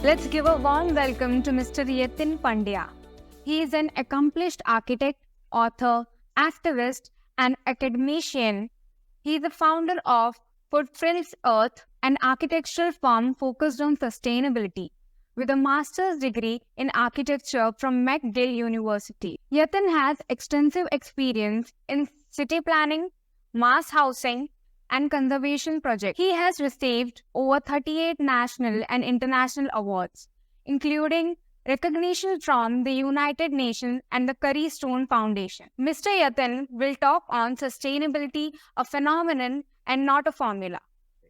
Let's give a warm welcome to Mr. Yatin Pandya. He is an accomplished architect, author, activist, and academician. He is the founder of FOOTPRINTS E.A.R.T.H, an architectural firm focused on sustainability, with a master's degree in architecture from McGill University. Yatin has extensive experience in city planning, mass housing, and conservation projects. He has received over 38 national and international awards, including recognition from the United Nations and the Curry Stone Foundation. Mr. Yatin will talk on sustainability, a phenomenon and not a formula.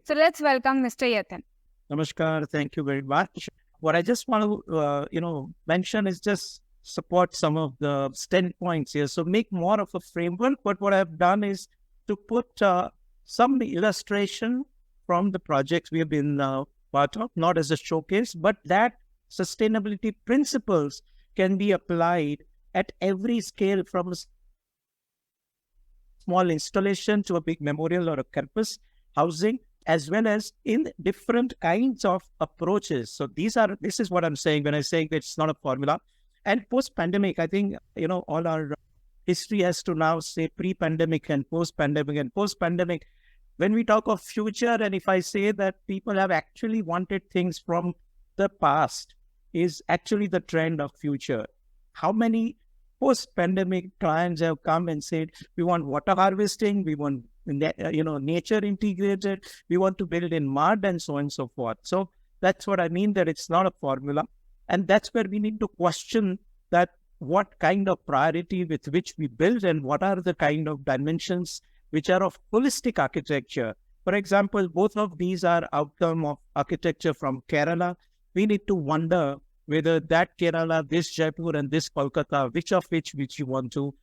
So let's welcome Mr. Yatin. Namaskar. Thank you very much. What I just want to, mention is just support some of the standpoints here. So make more of a framework. But what I've done is to put some illustration from the projects we have been part of, not as a showcase, but that sustainability principles can be applied at every scale, from a small installation to a big memorial or a campus housing, as well as in different kinds of approaches. So this is what I'm saying when I say that it's not a formula. And post-pandemic, I think, all our history has to now say pre-pandemic and post-pandemic and post-pandemic. When we talk of future, and if I say that people have actually wanted things from the past, is actually the trend of future. How many post-pandemic clients have come and said, we want water harvesting, we want nature integrated, we want to build in mud and so on and so forth. So that's what I mean, that it's not a formula. And that's where we need to question that what kind of priority with which we build and what are the kind of dimensions which are of holistic architecture. For example, both of these are outcome of architecture from Kerala. We need to wonder whether that Kerala, this Jaipur and this Kolkata, which you want to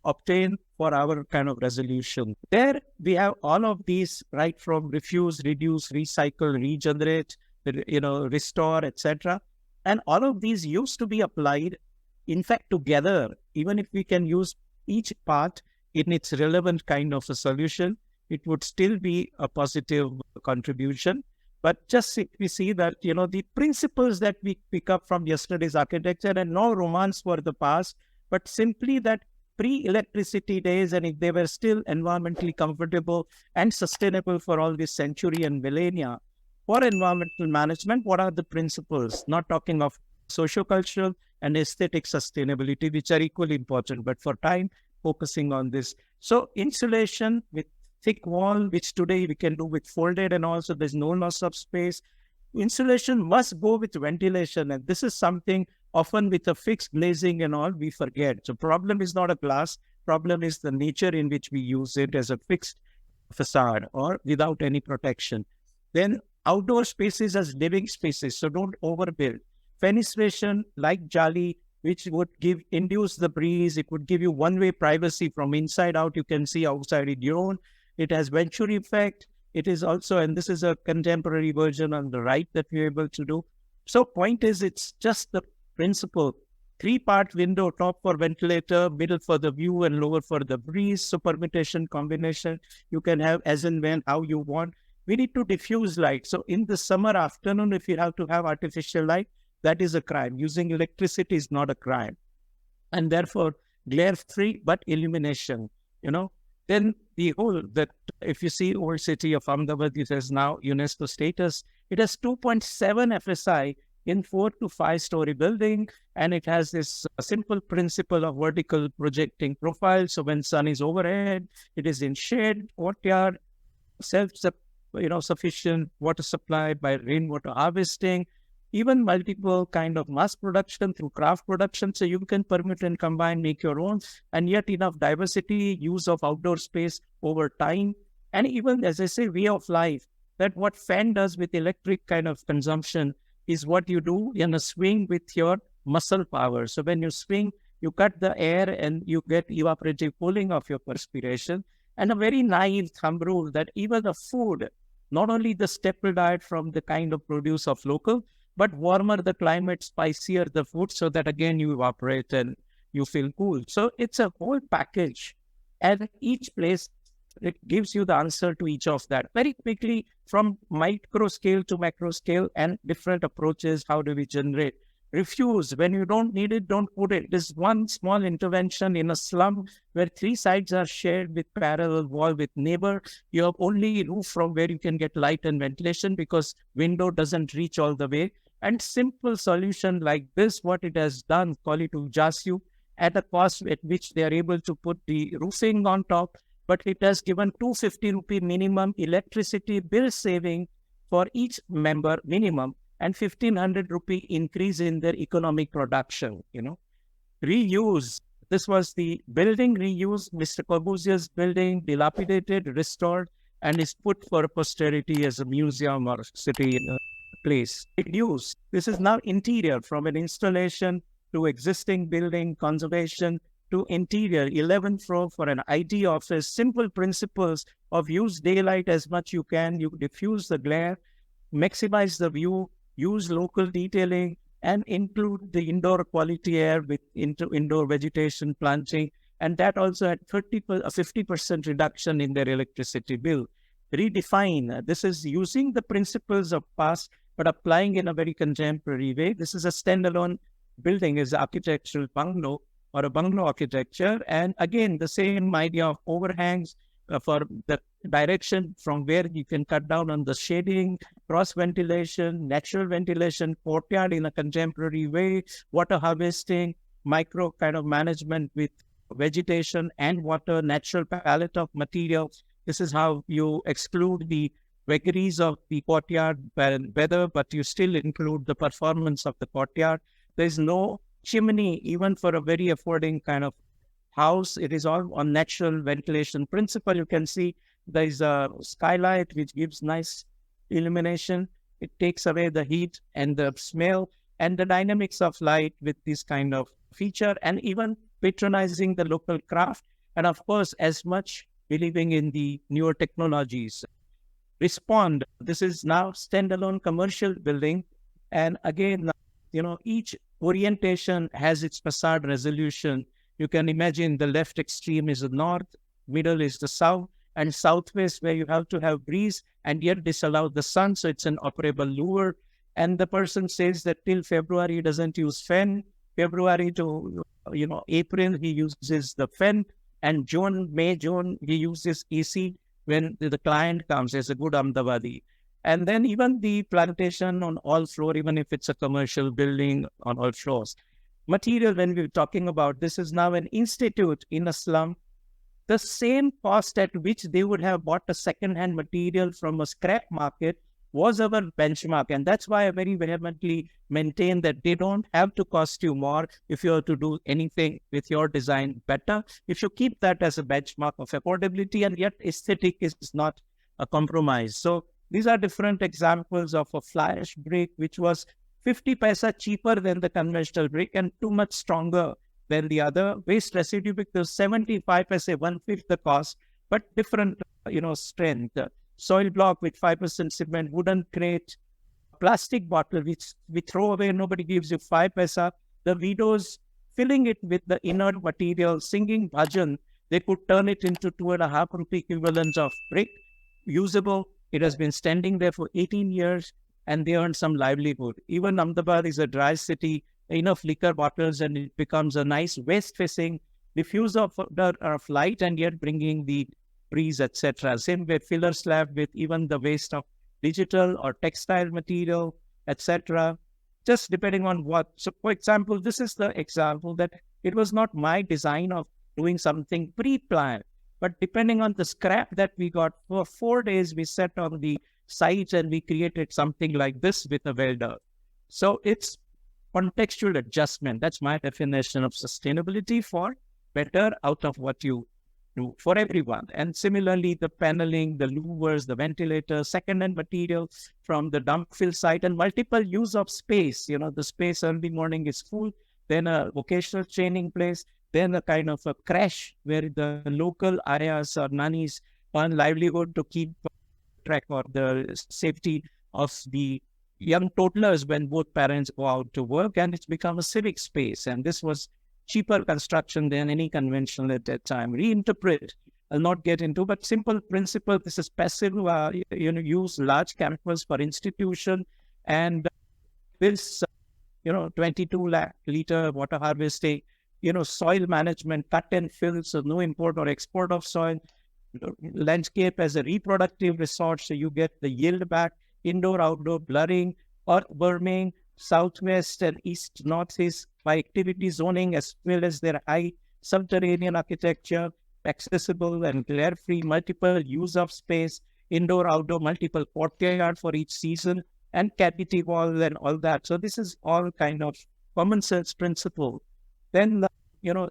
obtain for our kind of resolution. There we have all of these, right from refuse, reduce, recycle, regenerate, restore, etc. And all of these used to be applied, in fact, together. Even if we can use each part in its relevant kind of a solution, it would still be a positive contribution. But just if we see that, the principles that we pick up from yesterday's architecture, and no romance for the past, but simply that pre-electricity days, and if they were still environmentally comfortable and sustainable for all this century and millennia, for environmental management, what are the principles? Not talking of socio-cultural and aesthetic sustainability, which are equally important, but for time, focusing on this. So insulation with thick wall, which today we can do with folded, and also there's no loss of space. Insulation must go with ventilation, and this is something often with a fixed glazing and all we forget. So problem is not a glass, problem is the nature in which we use it as a fixed facade or without any protection. Then outdoor spaces as living spaces, so don't overbuild. Fenestration like jali, which would induce the breeze. It would give you one-way privacy from inside out. You can see outside it your own. It has venturi effect. It is also, and this is a contemporary version on the right that we're able to do. So point is, it's just the principle. 3-part window, top for ventilator, middle for the view, and lower for the breeze. So permutation, combination, you can have as and when, how you want. We need to diffuse light. So in the summer afternoon, if you have to have artificial light, that is a crime. Using electricity is not a crime. And therefore, glare-free, but illumination, Then the whole, that if you see old city of Ahmedabad, it has now UNESCO status. It has 2.7 FSI in 4 to 5 story building. And it has this simple principle of vertical projecting profile. So when sun is overhead, it is in shade, courtyard, sufficient water supply by rainwater harvesting, even multiple kind of mass production through craft production. So you can permit and combine, make your own, and yet enough diversity, use of outdoor space over time. And even, as I say, way of life, that what fan does with electric kind of consumption is what you do in a swing with your muscle power. So when you swing, you cut the air and you get evaporative cooling of your perspiration. And a very naive thumb rule that even the food, not only the staple diet from the kind of produce of local, but warmer the climate, spicier the food, so that again you evaporate and you feel cool. So it's a whole package. And each place it gives you the answer to each of that very quickly from micro scale to macro scale and different approaches. How do we generate? Refuse. When you don't need it, don't put it. This one small intervention in a slum where three sides are shared with parallel wall with neighbor. You have only roof from where you can get light and ventilation because window doesn't reach all the way. And simple solution like this, what it has done, call it Ujasyu, at a cost at which they are able to put the roofing on top, but it has given 250 rupee minimum electricity bill saving for each member minimum and 1500 rupee increase in their economic production, Reuse. This was the building reuse, Mr. Corbusiers' building, dilapidated, restored, and is put for posterity as a museum or city place. Reuse. This is now interior from an installation to existing building, conservation to interior, 11th floor for an IT office. Simple principles of use daylight as much you can, you diffuse the glare, maximize the view, use local detailing, and include the indoor quality air with indoor vegetation planting. And that also had 50% reduction in their electricity bill. Redefine. This is using the principles of past, but applying in a very contemporary way. This is a standalone building, is architectural bungalow or a bungalow architecture. And again, the same idea of overhangs for the direction from where you can cut down on the shading, cross ventilation, natural ventilation, courtyard in a contemporary way, water harvesting, micro kind of management with vegetation and water, natural palette of materials. This is how you exclude the vagaries of the courtyard weather, but you still include the performance of the courtyard. There's no chimney, even for a very affording kind of house. It is all on natural ventilation principle. You can see there is a skylight which gives nice illumination. It takes away the heat and the smell and the dynamics of light with this kind of feature, and even patronizing the local craft. And of course, as much believing in the newer technologies. Respond. This is now standalone commercial building. And again, each orientation has its facade resolution. You can imagine the left extreme is the north, middle is the south, and southwest where you have to have breeze and yet disallow the sun. So it's an operable louver. And the person says that till February he doesn't use fan. February to April he uses the fan, and June he uses AC when the client comes as a good Ahmedabadi. And then even the plantation on all floor, even if it's a commercial building on all floors. Material, when we're talking about, this is now an institute in a slum. The same cost at which they would have bought a second-hand material from a scrap market was our benchmark. And that's why I very vehemently maintain that they don't have to cost you more if you are to do anything with your design better. If you keep that as a benchmark of affordability, and yet aesthetic is not a compromise. So these are different examples of a fly ash brick, which was 50 paisa cheaper than the conventional brick and too much stronger than the other. Waste residue brick was 75 paisa, 1/5 the cost, but different, strength. Soil block with 5% cement, wooden crate, plastic bottle, which we throw away, nobody gives you 5 paisa. The widows filling it with the inert material, singing bhajan, they could turn it into 2.5 rupee equivalent of brick, usable. It has been standing there for 18 years and they earn some livelihood. Even Ahmedabad is a dry city, enough liquor bottles and it becomes a nice west-facing diffuser of light and yet bringing the breeze, etc. Same way filler slab with even the waste of digital or textile material, etc. Just depending on what. So for example, this is the example that it was not my design of doing something pre-planned, but depending on the scrap that we got, for 4 days, we sat on the site and we created something like this with a welder. So it's contextual adjustment. That's my definition of sustainability, for better out of what you do for everyone. And similarly, the paneling, the louvers, the ventilators, second-hand materials from the dump fill site, and multiple use of space. The space early morning is full, then a vocational training place, then a kind of a crash where the local areas or nannies earn livelihood to keep track of the safety of the young toddlers when both parents go out to work, and it's become a civic space. And this was cheaper construction than any conventional at that time. Reinterpret I'll not get into, but simple principle. This is passive, use large campus for institution and this, 22 lakh liter water harvesting, soil management, cut and fill, so no import or export of soil, landscape as a reproductive resource, so you get the yield back, indoor, outdoor blurring, earth burning, southwest and east, northeast by activity zoning, as well as their high subterranean architecture, accessible and glare-free, multiple use of space, indoor, outdoor, multiple courtyard for each season, and cavity wall and all that. So this is all kind of common sense principle. Then,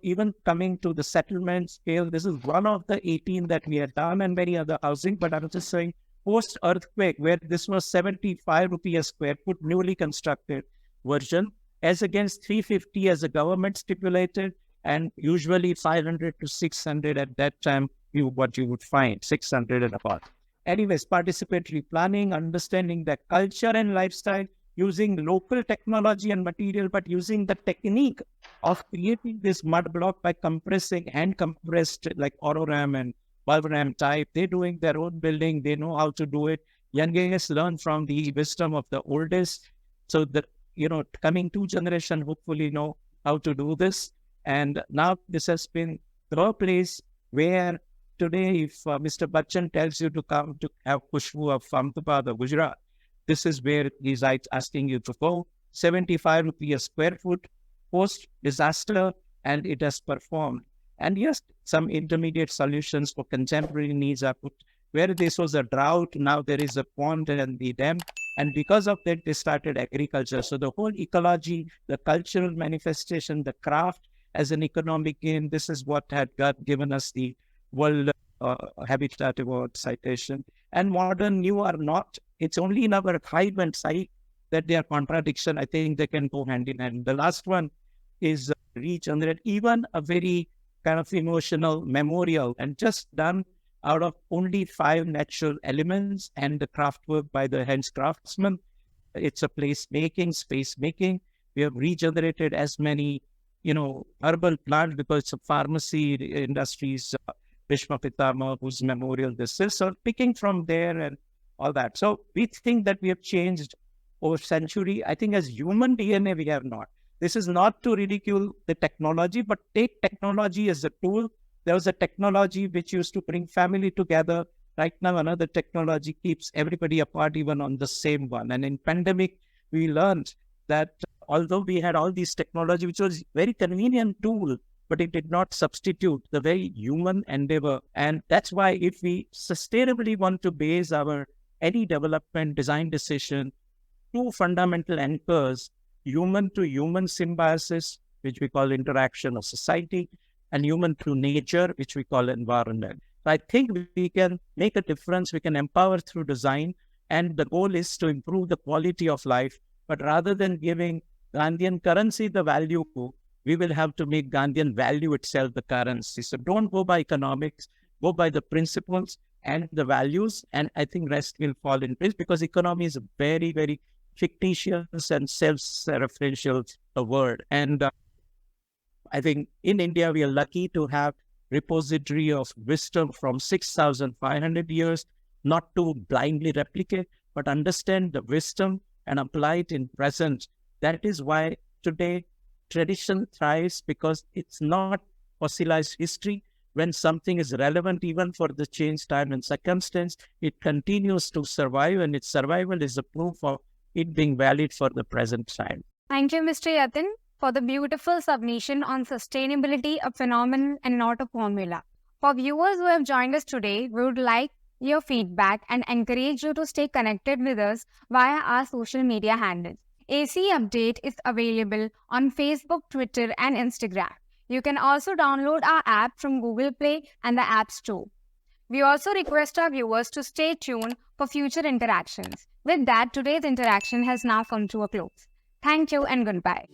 even coming to the settlement scale, this is one of the 18 that we have done and many other housing, but I'm just saying post-earthquake, where this was 75 rupees a square foot, newly constructed version, as against 350 as the government stipulated, and usually 500 to 600 at that time, what you would find, 600 and above. Anyways, participatory planning, understanding the culture and lifestyle, using local technology and material, but using the technique of creating this mud block by compressing, hand compressed like Ororam and Balvaram type. They're doing their own building. They know how to do it. Youngest learn from the wisdom of the oldest. So that, coming two generation hopefully know how to do this. And now this has been the place where today, if Mr. Bachchan tells you to come to have Khushbu of Ahmedabad or Gujarat, this is where he's asking you to go. 75 rupees a square foot, post-disaster, and it has performed. And yes, some intermediate solutions for contemporary needs are put. Where this was a drought, now there is a pond and the dam. And because of that, they started agriculture. So the whole ecology, the cultural manifestation, the craft as an economic gain, this is what had given us the World Habitat Award citation. And modern, new or not, it's only in our hive and sight that they are contradiction. I think they can go hand in hand. The last one is regenerate, even a very kind of emotional memorial, and just done out of only 5 natural elements and the craftwork by the hands craftsmen. It's a place making, space making. We have regenerated as many, herbal plants because it's a pharmacy industries, Bhishma Pitama, whose memorial this is. So picking from there and all that. So we think that we have changed over century. I think as human DNA, we have not. This is not to ridicule the technology, but take technology as a tool. There was a technology which used to bring family together. Right now, another technology keeps everybody apart, even on the same one. And in pandemic, we learned that although we had all these technology, which was very convenient tool, but it did not substitute the very human endeavor. And that's why if we sustainably want to base our any development design decision, 2 fundamental anchors, human to human symbiosis, which we call interaction of society, and human to nature, which we call environment. So I think we can make a difference. We can empower through design. And the goal is to improve the quality of life. But rather than giving Gandhian currency the value, we will have to make Gandhian value itself the currency. So don't go by economics, go by the principles and the values. And I think rest will fall in place, because economy is a very, very fictitious and self-referential word. And I think in India, we are lucky to have repository of wisdom from 6,500 years, not to blindly replicate, but understand the wisdom and apply it in present. That is why today tradition thrives, because it's not fossilized history. When something is relevant, even for the changed time and circumstance, it continues to survive, and its survival is a proof of it being valid for the present time. Thank you, Mr. Yatin, for the beautiful submission on sustainability, a phenomenon and not a formula. For viewers who have joined us today, we would like your feedback and encourage you to stay connected with us via our social media handles. AC Update is available on Facebook, Twitter, and Instagram. You can also download our app from Google Play and the App Store. We also request our viewers to stay tuned for future interactions. With that, today's interaction has now come to a close. Thank you and goodbye.